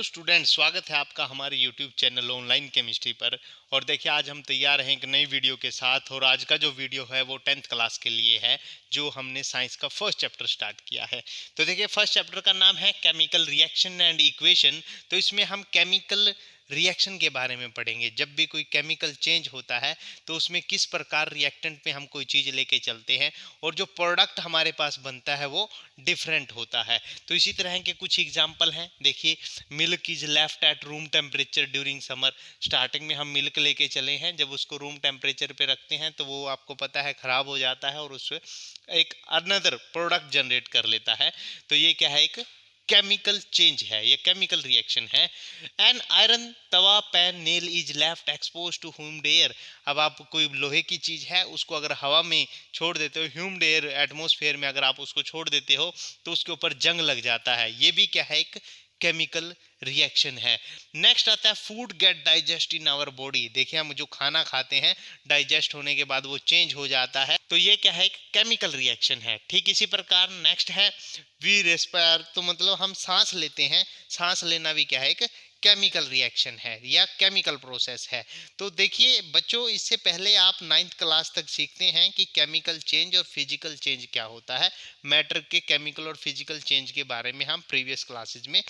Hello student, स्वागत है आपका हमारे यूट्यूब चैनल ऑनलाइन केमिस्ट्री पर। और देखिए आज हम तैयार हैं एक नई वीडियो के साथ। और आज का जो वीडियो है वो 10th क्लास के लिए है, जो हमने साइंस का फर्स्ट चैप्टर स्टार्ट किया है। तो देखिए फर्स्ट चैप्टर का नाम है केमिकल रिएक्शन एंड इक्वेशन। तो इसमें हम केमिकल रिएक्शन के बारे में पढ़ेंगे। जब भी कोई केमिकल चेंज होता है तो उसमें किस प्रकार रिएक्टेंट में हम कोई चीज़ लेके चलते हैं और जो प्रोडक्ट हमारे पास बनता है वो डिफरेंट होता है। तो इसी तरह के कुछ एग्जाम्पल हैं। देखिए, milk is left at room temperature during summer. Starting में हम मिल्क लेके चले हैं, जब उसको रूम टेम्परेचर पे रखते हैं तो वो आपको पता है ख़राब हो जाता है और उससे एक अनदर प्रोडक्ट जनरेट कर लेता है। तो ये क्या है, एक केमिकल चेंज है, ये केमिकल रिएक्शन है। An iron tawa pan nail is left expose to humid air. अब आप कोई लोहे की चीज़ है उसको अगर हवा में छोड़ देते हो, ह्यूमिड एयर एटमॉस्फेयर में अगर आप उसको छोड़ देते हो तो उसके ऊपर जंग लग जाता है। ये भी क्या है, एक केमिकल रिएक्शन है। नेक्स्ट आता है food get digest in our body. देखिए हम जो खाना खाते हैं डाइजेस्ट होने के बाद वो चेंज हो जाता है, तो ये क्या है, एक केमिकल रिएक्शन है। ठीक इसी प्रकार नेक्स्ट है वी रेस्पायर। तो मतलब हम सांस लेते हैं, सांस लेना भी क्या है, एक केमिकल रिएक्शन है या केमिकल प्रोसेस है। तो देखिए बच्चों, इससे पहले आप 9th क्लास तक सीखते हैं कि केमिकल चेंज और फिजिकल चेंज क्या होता है। मैटर के केमिकल और फिजिकल चेंज के बारे में हम प्रीवियस क्लासेज में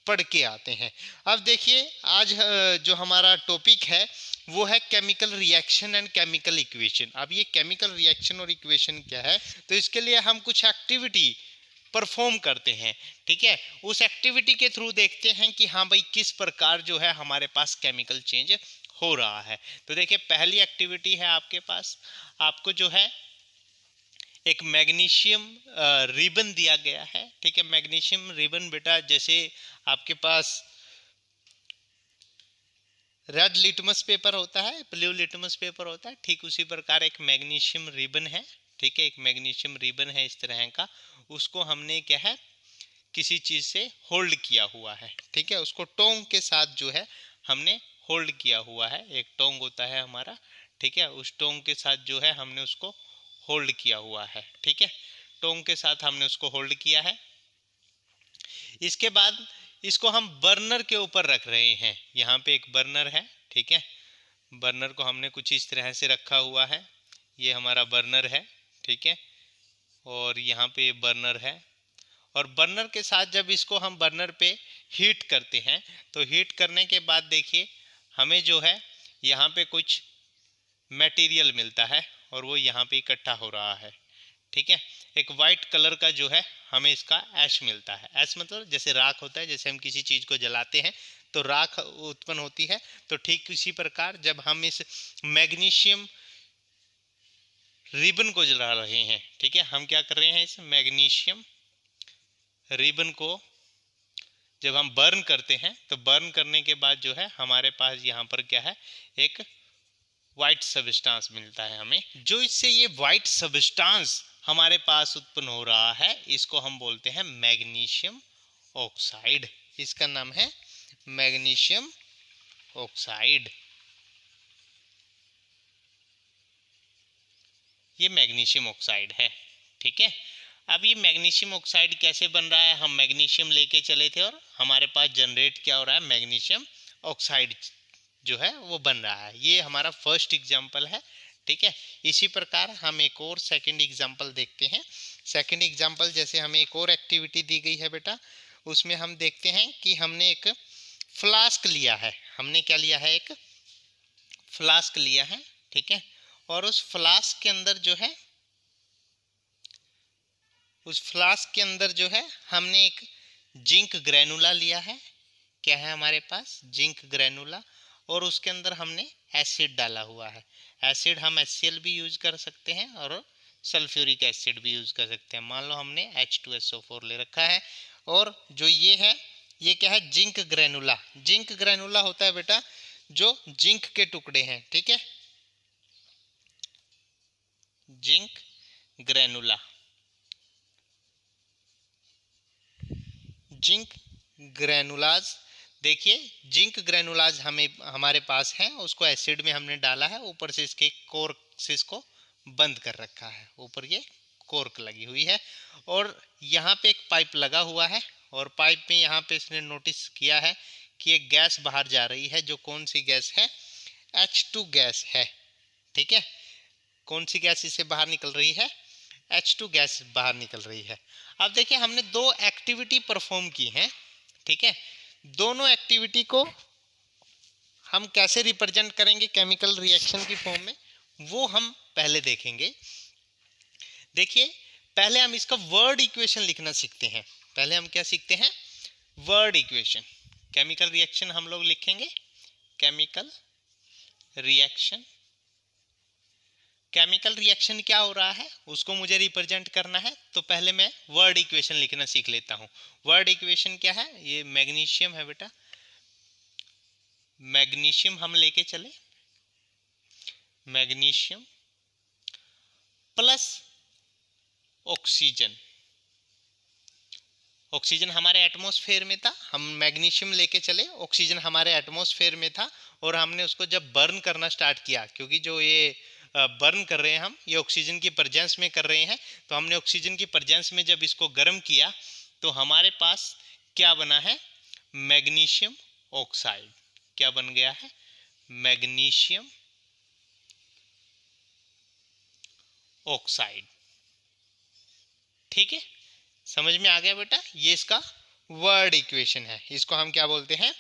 पढ़ के आते हैं। अब देखिए आज जो हमारा टॉपिक है वो है chemical reaction and chemical equation. अब ये केमिकल रिएक्शन और इक्वेशन क्या है, तो इसके लिए हम कुछ एक्टिविटी परफॉर्म करते हैं। ठीक है, उस एक्टिविटी के थ्रू देखते हैं कि हाँ भाई किस प्रकार जो है हमारे पास केमिकल चेंज हो रहा है। तो देखिए पहली एक्टिविटी है आपके पास, आपको जो है एक मैग्नीशियम रिबन दिया गया है। ठीक है, मैग्नीशियम रिबन बेटा जैसे आपके पास रेड लिटमस पेपर होता है, ब्लू लिटमस पेपर होता है, ठीक उसी प्रकार एक मैग्नीशियम रिबन है। ठीक है, एक मैग्नीशियम रिबन है इस तरह का, उसको हमने क्या है किसी चीज़ से होल्ड किया हुआ है। ठीक है, उसको टोंग के साथ जो है हमने होल्ड किया हुआ है। एक टोंग होता है हमारा, ठीक है, उस टोंग के साथ जो है हमने उसको होल्ड किया हुआ है। ठीक है, टोंग के साथ हमने उसको होल्ड किया है। इसके बाद इसको हम बर्नर के ऊपर रख रहे हैं। यहाँ पे एक बर्नर है, ठीक है, बर्नर को हमने कुछ इस तरह से रखा हुआ है। ये हमारा बर्नर है, ठीक है, और यहाँ पे बर्नर है। और बर्नर के साथ जब इसको हम बर्नर पे हीट करते हैं तो हीट करने के बाद देखिए हमें जो है यहाँ पे कुछ मटेरियल मिलता है और वो यहाँ पे इकट्ठा हो रहा है। ठीक है, एक वाइट कलर का जो है हमें इसका ऐश मिलता है। ऐश मतलब जैसे राख होता है, जैसे हम किसी चीज़ को जलाते हैं तो राख उत्पन्न होती है, तो ठीक इसी प्रकार जब हम इस मैग्नीशियम रिबन को जला रहे हैं, ठीक है, हम क्या कर रहे हैं, इस मैग्नीशियम रिबन को जब हम बर्न करते हैं तो बर्न करने के बाद जो है हमारे पास यहाँ पर क्या है, एक वाइट सब्सटेंस मिलता है हमें। जो इससे ये वाइट सब्सटेंस हमारे पास उत्पन्न हो रहा है इसको हम बोलते हैं मैग्नीशियम ऑक्साइड। इसका नाम है मैग्नीशियम ऑक्साइड। ये मैग्नीशियम ऑक्साइड है। ठीक है, अब ये मैग्नीशियम ऑक्साइड कैसे बन रहा है, हम मैग्नीशियम लेके चले थे और हमारे पास जनरेट क्या हो रहा है, मैग्नीशियम ऑक्साइड जो है वो बन रहा है। ये हमारा फर्स्ट एग्जांपल है। ठीक है, इसी प्रकार हम एक और सेकंड एग्जांपल देखते हैं। सेकंड एग्जांपल जैसे हमें एक और एक्टिविटी दी गई है बेटा, उसमें हम देखते हैं कि हमने एक फ्लास्क लिया है। हमने क्या लिया है, एक फ्लास्क लिया है। ठीक है, और उस फ्लास्क के अंदर जो है, उस फ्लास्क के अंदर जो है हमने एक जिंक ग्रेनुला लिया है। क्या है हमारे पास, जिंक ग्रेनुला, और उसके अंदर हमने एसिड डाला हुआ है। एसिड हम HCl भी यूज कर सकते हैं और सल्फ्यूरिक एसिड भी यूज कर सकते हैं। मान लो हमने H2SO4 ले रखा है, और जो ये है ये क्या है, जिंक ग्रेनुला। जिंक ग्रेनुला होता है बेटा जो जिंक के टुकड़े हैं। ठीक है, जिंक ग्रेनुला, जिंक ग्रेनुलाज। देखिए जिंक ग्रेनुलाज हमें हमारे पास है, उसको एसिड में हमने डाला है, ऊपर से इसके कोर्क से इसको बंद कर रखा है, ऊपर ये कोर्क लगी हुई है, और यहाँ पे एक पाइप लगा हुआ है और पाइप में यहाँ पे इसने नोटिस किया है कि एक गैस बाहर जा रही है, जो कौन सी गैस है, H2 गैस है। ठीक है, कौन सी गैस इससे बाहर निकल रही है, H2 गैस बाहर निकल रही है। अब देखिए हमने दो एक्टिविटी परफॉर्म की हैं। ठीक है, दोनों एक्टिविटी को हम कैसे रिप्रेजेंट करेंगे केमिकल रिएक्शन की फॉर्म में, वो हम पहले देखेंगे। देखिए पहले हम इसका वर्ड इक्वेशन लिखना सीखते हैं। पहले हम क्या सीखते हैं, वर्ड इक्वेशन। केमिकल रिएक्शन हम लोग लिखेंगे, केमिकल रिएक्शन। केमिकल रिएक्शन क्या हो रहा है उसको मुझे रिप्रेजेंट करना है, तो पहले मैं वर्ड इक्वेशन लिखना सीख लेता हूँ। वर्ड इक्वेशन क्या है, ये मैग्नीशियम है बेटा, मैग्नीशियम हम लेके चले, मैग्नीशियम प्लस ऑक्सीजन। ऑक्सीजन हमारे एटमॉस्फेयर में था, हम मैग्नीशियम लेके चले, ऑक्सीजन हमारे एटमॉस्फेयर में था, और हमने उसको जब बर्न करना स्टार्ट किया, क्योंकि जो ये बर्न कर रहे हैं हम, ये ऑक्सीजन की प्रेजेंस में कर रहे हैं, तो हमने ऑक्सीजन की प्रेजेंस में जब इसको गर्म किया तो हमारे पास क्या बना है, मैग्नीशियम ऑक्साइड। क्या बन गया है, मैग्नीशियम ऑक्साइड। ठीक है, समझ में आ गया बेटा, ये इसका वर्ड इक्वेशन है। इसको हम क्या बोलते हैं,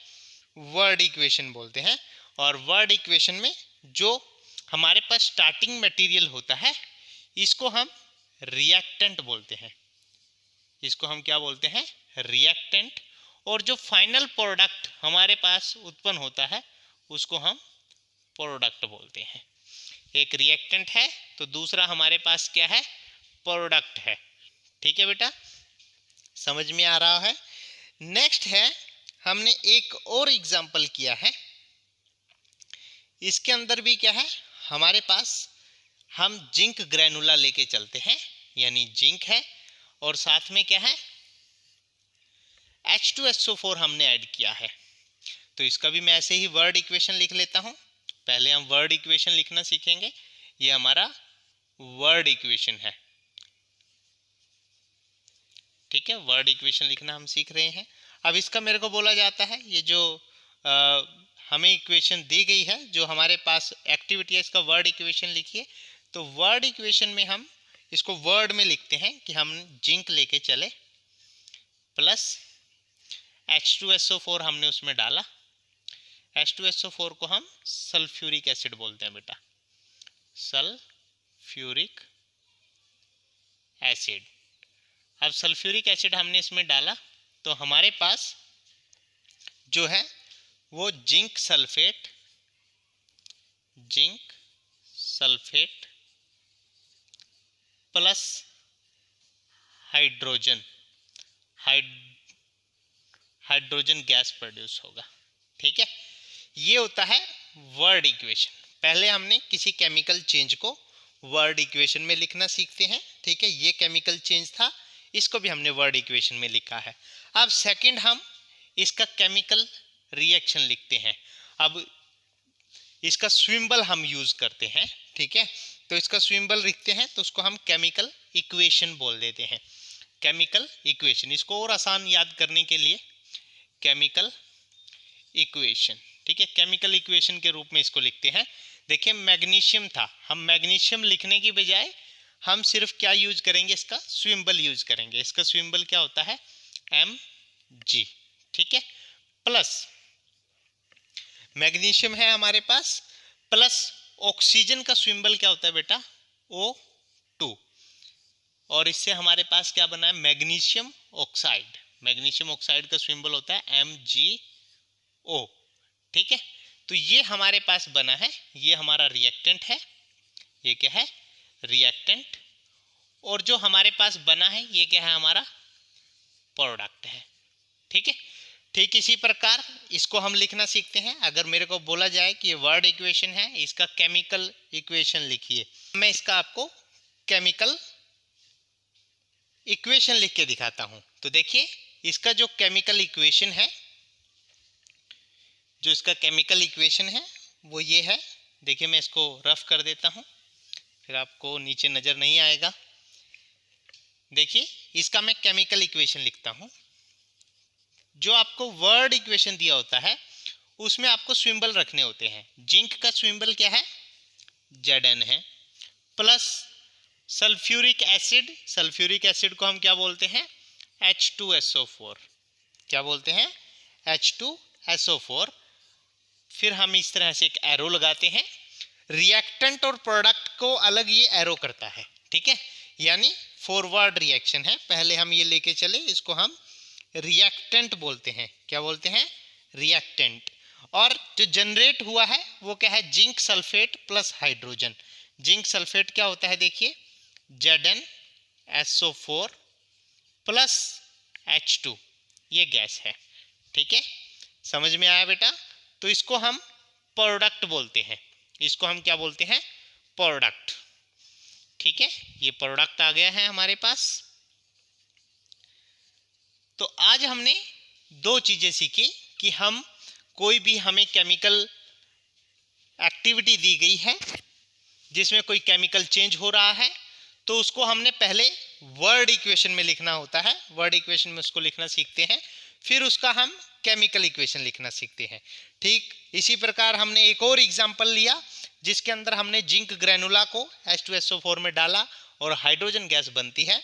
वर्ड इक्वेशन बोलते हैं। और वर्ड इक्वेशन में जो हमारे पास स्टार्टिंग मटेरियल होता है इसको हम रिएक्टेंट बोलते हैं, इसको हम क्या बोलते हैं, रिएक्टेंट। और जो फाइनल प्रोडक्ट हमारे पास उत्पन्न होता है उसको हम प्रोडक्ट बोलते हैं। एक रिएक्टेंट है तो दूसरा हमारे पास क्या है, प्रोडक्ट है। ठीक है बेटा, समझ में आ रहा है। नेक्स्ट है, हमने एक और एग्जांपल किया है, इसके अंदर भी क्या है हमारे पास, हम जिंक ग्रेनुला लेके चलते हैं, यानी जिंक है और साथ में क्या है, H2SO4 हमने ऐड किया है। तो इसका भी मैं ऐसे ही वर्ड इक्वेशन लिख लेता हूं। पहले हम वर्ड इक्वेशन लिखना सीखेंगे, ये हमारा वर्ड इक्वेशन है। ठीक है, वर्ड इक्वेशन लिखना हम सीख रहे हैं। अब इसका मेरे को बोला जाता है, ये जो हमें इक्वेशन दी गई है, जो हमारे पास एक्टिविटी है, इसका वर्ड इक्वेशन लिखिए। तो वर्ड इक्वेशन में हम इसको वर्ड में लिखते हैं कि हम जिंक लेके चले प्लस H2SO4 हमने उसमें डाला। H2SO4 को हम सल्फ्यूरिक एसिड बोलते हैं बेटा, सल्फ्यूरिक एसिड। अब सल्फ्यूरिक एसिड हमने इसमें डाला तो हमारे पास जो है वो zinc sulphate plus hydrogen gas produce होगा। ठीक है, ये होता है वर्ड इक्वेशन। पहले हमने किसी केमिकल चेंज को वर्ड इक्वेशन में लिखना सीखते हैं। ठीक है, ये केमिकल चेंज था, इसको भी हमने वर्ड इक्वेशन में लिखा है। अब सेकंड हम इसका केमिकल रिएक्शन लिखते हैं। अब इसका सिंबल हम यूज करते हैं। ठीक है, तो इसका सिंबल लिखते हैं तो उसको हम केमिकल इक्वेशन बोल देते हैं, केमिकल इक्वेशन। इसको और आसान याद करने के लिए केमिकल इक्वेशन, ठीक है, केमिकल इक्वेशन के रूप में इसको लिखते हैं। देखिए मैग्नीशियम था, हम मैग्नीशियम लिखने की बजाय हम सिर्फ क्या यूज करेंगे, इसका सिंबल यूज करेंगे। इसका सिंबल क्या होता है, Mg। ठीक है, प्लस मैग्नीशियम है हमारे पास, प्लस ऑक्सीजन का सिंबल क्या होता है बेटा, O2। और इससे हमारे पास क्या बना है, मैग्नीशियम ऑक्साइड। मैग्नीशियम ऑक्साइड का सिंबल होता है MgO। ठीक है, तो ये हमारे पास बना है, ये हमारा रिएक्टेंट है, ये क्या है, रिएक्टेंट। और जो हमारे पास बना है ये क्या है, हमारा प्रोडक्ट है। ठीक है, ठीक इसी प्रकार इसको हम लिखना सीखते हैं। अगर मेरे को बोला जाए कि ये वर्ड इक्वेशन है, इसका केमिकल इक्वेशन लिखिए, मैं इसका आपको केमिकल इक्वेशन लिख के दिखाता हूं। तो देखिए इसका जो केमिकल इक्वेशन है, जो इसका केमिकल इक्वेशन है वो ये है। देखिए मैं इसको रफ कर देता हूं, फिर आपको नीचे नजर नहीं आएगा। देखिए इसका मैं केमिकल इक्वेशन लिखता हूं, जो आपको वर्ड इक्वेशन दिया होता है उसमें आपको सिंबल रखने होते हैं। जिंक का सिंबल क्या है? Zn है, plus sulphuric acid, sulphuric acid को हम क्या बोलते हैं? H2SO4। क्या बोलते हैं? H2SO4। फिर हम इस तरह से एक एरो लगाते हैं। रिएक्टेंट और प्रोडक्ट को अलग ये एरो करता है, ठीक है, यानी फॉरवर्ड रिएक्शन है। पहले हम ये लेके चले, इसको हम रिएक्टेंट बोलते हैं। क्या बोलते हैं? रिएक्टेंट। और जो जनरेट हुआ है वो क्या है? Zinc sulphate plus hydrogen. Zinc sulphate क्या होता है? देखिए, ZnSO4 प्लस H2, ये गैस है, ठीक है, समझ में आया बेटा? तो इसको हम प्रोडक्ट बोलते हैं। इसको हम क्या बोलते हैं? प्रोडक्ट, ठीक है, ये प्रोडक्ट आ गया है हमारे पास। तो आज हमने दो चीजें सीखी कि हम कोई भी हमें केमिकल एक्टिविटी दी गई है जिसमें कोई केमिकल चेंज हो रहा है, तो उसको हमने पहले वर्ड इक्वेशन में लिखना होता है। वर्ड इक्वेशन में उसको लिखना सीखते हैं, फिर उसका हम केमिकल इक्वेशन लिखना सीखते हैं। ठीक इसी प्रकार हमने एक और एग्जांपल लिया जिसके अंदर हमने जिंक ग्रेनुला को H2SO4 में डाला और हाइड्रोजन गैस बनती है,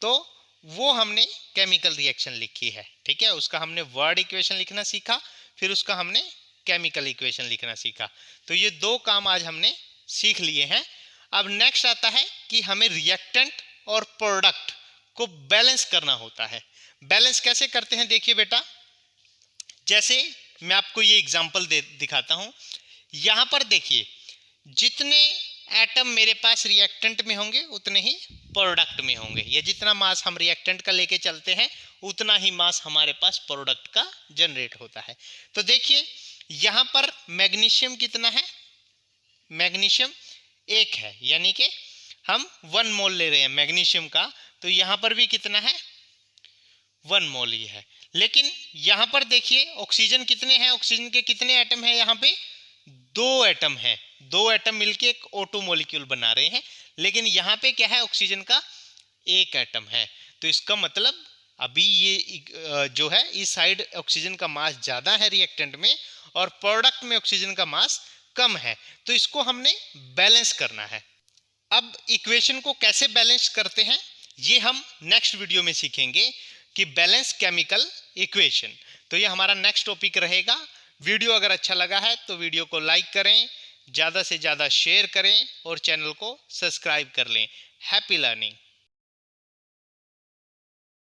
तो वो हमने केमिकल रिएक्शन लिखी है, ठीक है। उसका हमने वर्ड इक्वेशन लिखना सीखा, फिर उसका हमने केमिकल इक्वेशन लिखना सीखा। तो ये दो काम आज हमने सीख लिए हैं। अब नेक्स्ट आता है कि हमें रिएक्टेंट और प्रोडक्ट को बैलेंस करना होता है। बैलेंस कैसे करते हैं? देखिए बेटा, जैसे मैं आपको ये एग्जांपल दिखाता हूं। यहां पर देखिए, जितने एटम मेरे पास रिएक्टेंट में होंगे उतने ही प्रोडक्ट में होंगे। या जितना मास हम रिएक्टेंट का लेके चलते हैं उतना ही मास हमारे पास प्रोडक्ट का जनरेट होता है। तो देखिए यहां पर मैग्नीशियम कितना है? मैग्नीशियम 1 है, यानी कि हम 1 मोल ले रहे हैं मैग्नीशियम का, तो यहां पर भी कितना है? 1 मोल ही है। लेकिन यहां पर देखिए ऑक्सीजन कितने हैं? ऑक्सीजन के कितने एटम हैं? यहाँ पे 2 एटम है। 2 एटम मिलके एक O2 मॉलिक्यूल बना रहे हैं, लेकिन यहाँ पे क्या है? ऑक्सीजन का 1 एटम है। तो इसका मतलब अभी ये जो है इस साइड ऑक्सीजन का मास ज्यादा है रिएक्टेंट में और प्रोडक्ट में ऑक्सीजन का मास कम है। तो इसको हमने बैलेंस करना है। अब इक्वेशन को कैसे बैलेंस करते हैं ये हम नेक्स्ट वीडियो में सीखेंगे कि बैलेंस केमिकल इक्वेशन। तो ये हमारा नेक्स्ट टॉपिक रहेगा। वीडियो अगर अच्छा लगा है तो वीडियो को लाइक करें, ज़्यादा से ज़्यादा शेयर करें और चैनल को सब्सक्राइब कर लें। Happy learning.